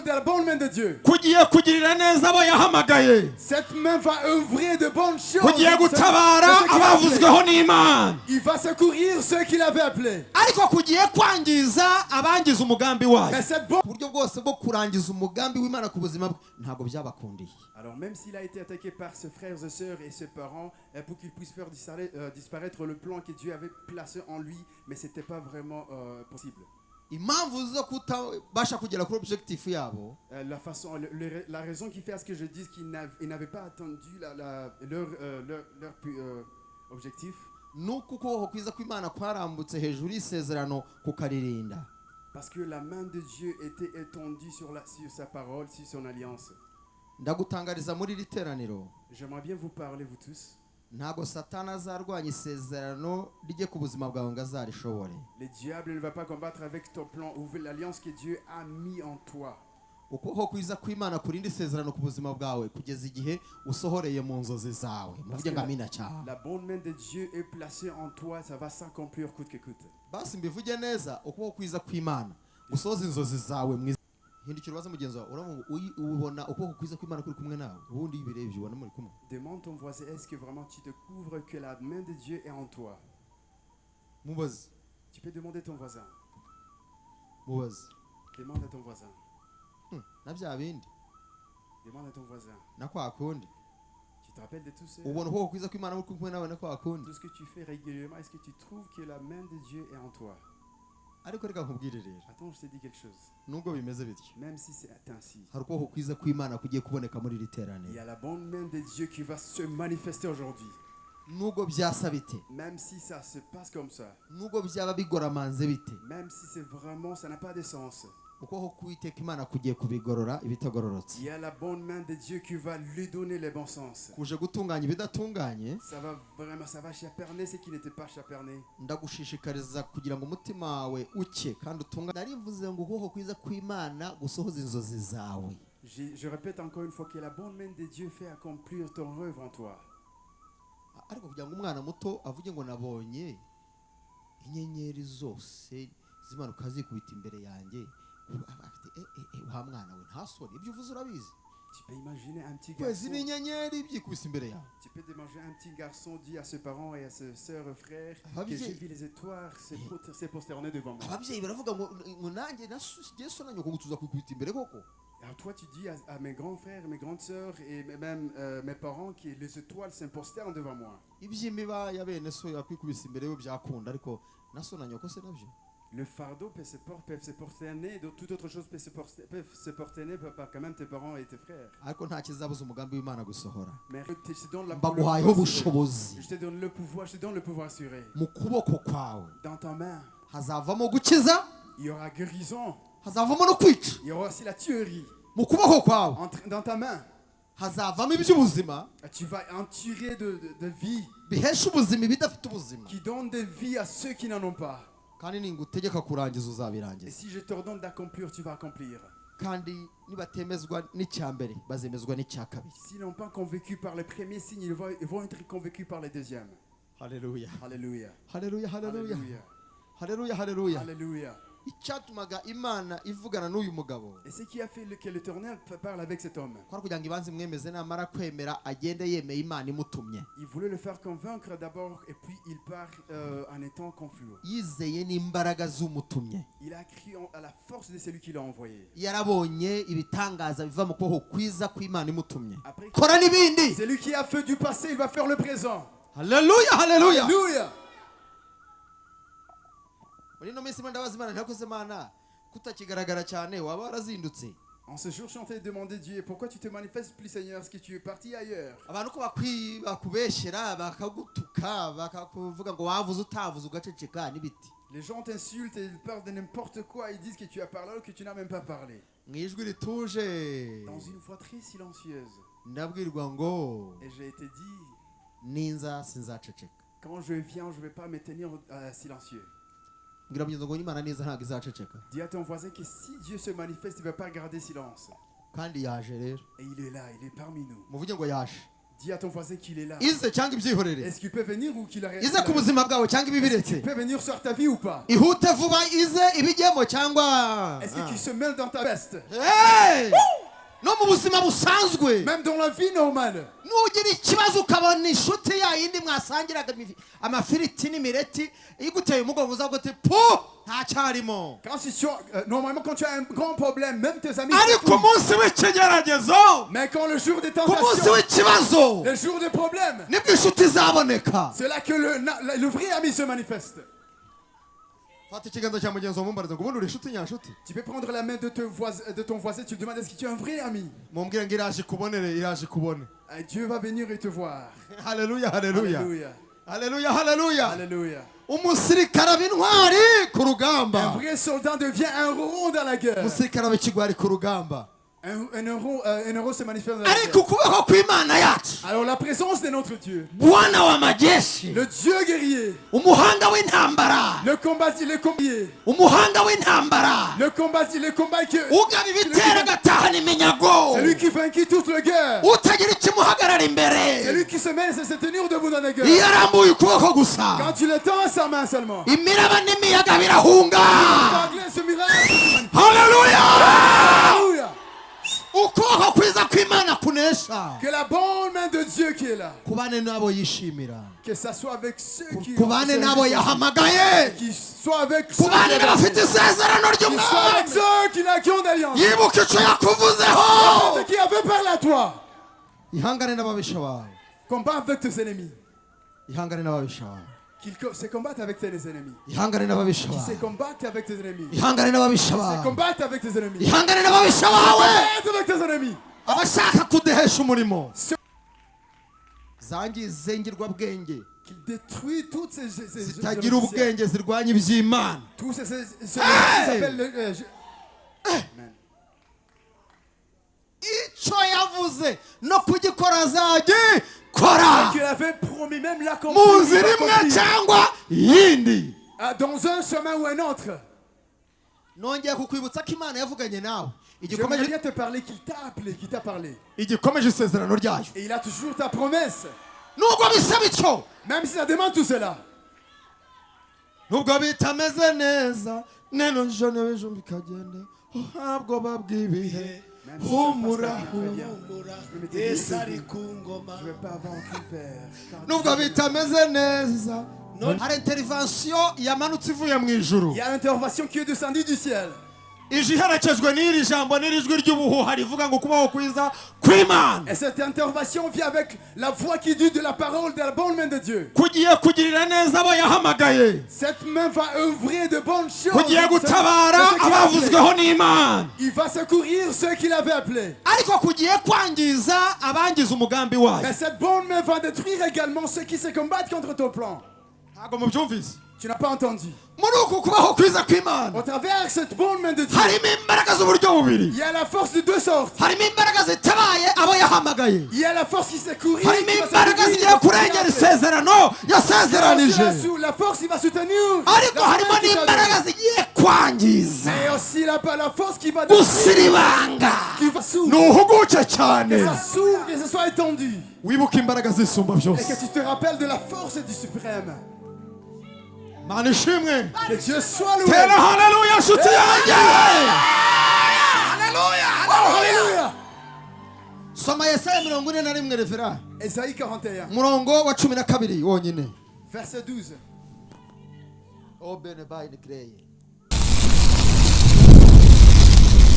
de la bonne main de Dieu. Cette main va œuvrer de bonnes choses. Il va secourir ceux qui l'avaient appelé. Mais cette bonne... Alors même s'il a été attaqué par ses frères et sœurs et ses parents pour qu'il puisse faire disparaître le plan que Dieu avait placé en lui, mais ce n'était pas vraiment possible. La raison qui fait à ce que je dise qu'ils n'avaient pas attendu leur objectif, parce que la main de Dieu était étendue sur sa parole, sur son alliance. J'aimerais bien vous parler, vous tous. Le diable ne va pas combattre avec ton plan ou l'alliance que Dieu a mis en toi. La bonne main de Dieu est placée en toi, ça va s'accomplir coûte que coûte. Demande ton voisin, est-ce que vraiment tu te couvres que la main de Dieu est en toi? Tu peux demander à ton voisin. Demande à ton voisin. Demande à ton voisin. Tu te rappelles de tout ça? Tout ce que tu fais régulièrement, est-ce que tu trouves que la main de Dieu est en toi? Attends, je te dis quelque chose. Même si c'est ainsi, il y a la bonne main de Dieu qui va se manifester aujourd'hui. Même si ça se passe comme ça, même si c'est vraiment, ça n'a pas de sens, il y a la bonne main de Dieu qui va lui donner le bon sens. Ça va chaperner ce qui n'était pas chaperné. Je répète encore une fois que la bonne main de Dieu fait accomplir ton œuvre en toi. Tu peux imaginer un petit garçon. Tu peux imaginer un petit garçon dit à ses parents et à ses sœurs et frères que j'ai vu les étoiles se prosterner devant moi. Alors toi tu dis à mes grands frères, mes grandes sœurs et même mes parents que les étoiles se prosternent devant moi. Le fardeau peut se prosterner, toute autre chose peut se prosterner par quand même tes parents et tes frères. Mais je te donne je te donne le pouvoir assuré. Dans ta main, il y aura guérison. Il y aura aussi la tuerie. Dans ta main, tu vas en tirer de vie qui donne de vie à ceux qui n'en ont pas. Et si je t'ordonne d'accomplir, tu vas accomplir. S'ils n'ont pas convaincu par les premiers signes, ils vont être convaincus par les deuxièmes. Alléluia. Alléluia. Alléluia. Alléluia. Alléluia. Alléluia. Alléluia. Et ce qui a fait que l'Éternel parle avec cet homme, il voulait le faire convaincre d'abord et puis il part en étant confus. Il a cru à la force de celui qui l'a envoyé. Après, celui qui a fait du passé, il va faire le présent. Alléluia. Alléluia. Alléluia. En ce jour, je suis en train de demander Dieu, pourquoi tu te manifestes plus, Seigneur, est-ce que tu es parti ailleurs? Les gens t'insultent et ils parlent de n'importe quoi, ils disent que tu as parlé alors que tu n'as même pas parlé. Dans une voix très silencieuse. Et j'ai été dit, quand je viens, je ne vais pas me tenir silencieux. Dis à ton voisin que si Dieu se manifeste, il ne va pas garder silence. Et il est là, il est parmi nous. Dis à ton voisin qu'il est là. ize cyangwa ibyihorere, Est-ce qu'il peut venir ou qu'il arrête? ize ku buzima bwawe cyangwa ibibiretse, Il peut venir sur ta vie ou pas? ihute vuba ize ibijyemo cyangwa Est-ce qu'il se mêle dans ta veste? Hey! No mu buzima busanzwe, Même dans la vie normale. nugira ikibazo ukabona inshuti yayindi mwasangiraga amafiriti n'imireti iguteye umugongo uzavuga uti pu ntacyarimo. Normalement quand tu as un grand problème, même tes amis ariko umunsi w'ikigeragezo, mais quand le jour des ku munsi tentations, w'ikibazo, le jour des problèmes, nibwo inshuti zaboneka. c'est là que le vrai ami se manifeste. Fata ikiganza cya mugenzi wawe mumbariza ngo ubundi uri inshuti nyanshuti. Tu peux prendre la main de ton voisin, tu lui demandes est-ce que tu es un vrai ami? Mumbwire ngo iraje kubonere, iraje kubone. Dieu va venir et te voir. Haleluya, haleluya. Alléluia. Haleluya, haleluya. Alléluia. Umusirikare aba intwari ku Un rugamba. vrai soldat devient un héros dans la guerre. Umusirikare aba ikigwari ku rugamba. Un héros se manifeste dans la ariko guerre. ukuboko kw'Imana yacu, Alors la présence de notre Dieu, Bwana wa majeshi, le Dieu guerrier, umuhanga w'intambara, le combattier, umuhanga w'intambara, le combat que ugaba ibitero agatahana iminyago, c'est lui qui vainquit toute la guerre. utagira ikimuhagarara C'est imbere, lui qui se met à se tenir debout dans la guerre. iyo arambuye ukuboko gusa, Quand tu le tends à sa main seulement, imiraba n'imiyaga birahunga. l'anglais, ce miracle se manifeste. Haleluya! Alléluia. ukuboko kwiza kw'Imana kunesha, Que la bonne main de Dieu qui est là, kubane n'abo yishimira, que ça soit avec ceux qui kubane n'abo yahamagaye, qui soit avec ceux kubane n'abafite isezerano qui soit avec ry'umwami, ceux qui la qui ont d'alliance. yibuka icyo yakuvuzeho. Ceux qui avaient parlé à toi. ihangane n'ababisha bawe, Combat avec tes ennemis. ihangane n'ababisha bawe, Qu'ils se combattent avec tes ennemis. ihangane n'ababisha Qui se bawe, combattent avec tes ennemis. ihangane n'ababisha Se bawe, combattent avec tes ennemis. ihangane n'ababisha bawe, Combattent avec tes ennemis. abashaka kudehesha umurimo, zangiza ingirwabwenge, Qu'il détruit toutes ces zitagira ubwenge zirwanya iby'Imana. tous ces qui s'appellent Amen. icyo yavuze no kugikora azagikora Qu'il avait promis même mu l'accomplir. nzira imwe cyangwa iyindi. Dans un chemin ou un autre. nongeye kukwibutsa ko Imana yavuganye nawe, J'aimerais bien te parler qu'il t'a appelé, qu'il t'a parlé. igikomeje isezerano ryayo, Et il a toujours ta promesse. nubwo bisaba icyo, Même si ça demande tout cela. nubwo bitameze neza, neno jone w'ejo bikagenda uhabwo babwibihe humura, Je vais pas avoir aucun père. nubwo bitameze neza. hari intervention yamanutse ivuye mu ijuru, Il y a l'intervention qui est descendue du ciel. ije iherekejwe n'iri jambo n'ijwi ry'ubuhuha rivuga ngo kubaho kwiza kw'Imana Et cette intervention vient avec la voix qui dit de la parole de la bonne main de Dieu. kugiye kugirira neza abo yahamagaye, Cette main va œuvrer de bonnes choses. kugiye gutabara abavuzweho n'Imana, Il va secourir ceux qui l'avaient appelé. ariko kugiye kwangiza abangiza umugambi wayo. Mais cette bonne main va détruire également ceux qui se combattent contre ton plan. ntabwo mubyumvise? Tu n'as pas entendu. muri uku kubaho kwiza kw'Imana Au travers cette bonne main de Dieu, harimo imbaraga z'uburyo bubiri, il y a la force de deux sortes. harimo imbaraga zitabaye abo yahamagaye, Il y a la force qui secourit. harimo qui va imbaraga secourir zigiye ceux qui kurengera l'ont appelé. isezerano yasezeranije, La force qui va soutenir. ariko La main harimo qui va n'imbaraga zigiye kwangiza, Et aussi la force qui va gusiribanga. qui va s'ouvrir. nuhuguke cyane, Que ça s'ouvre et que ça soit étendu. wibuka imbaraga zisumba Et byose. que tu te rappelles de la force du suprême. Mana ishimwe, Que Dieu soit loué. tera haleluya nshuti yanjye. Alléluia. Soma Yesaya 41 revera, Ésaïe 41, murongo wa 12 wonyine. verset 12. O bene bayini kreye.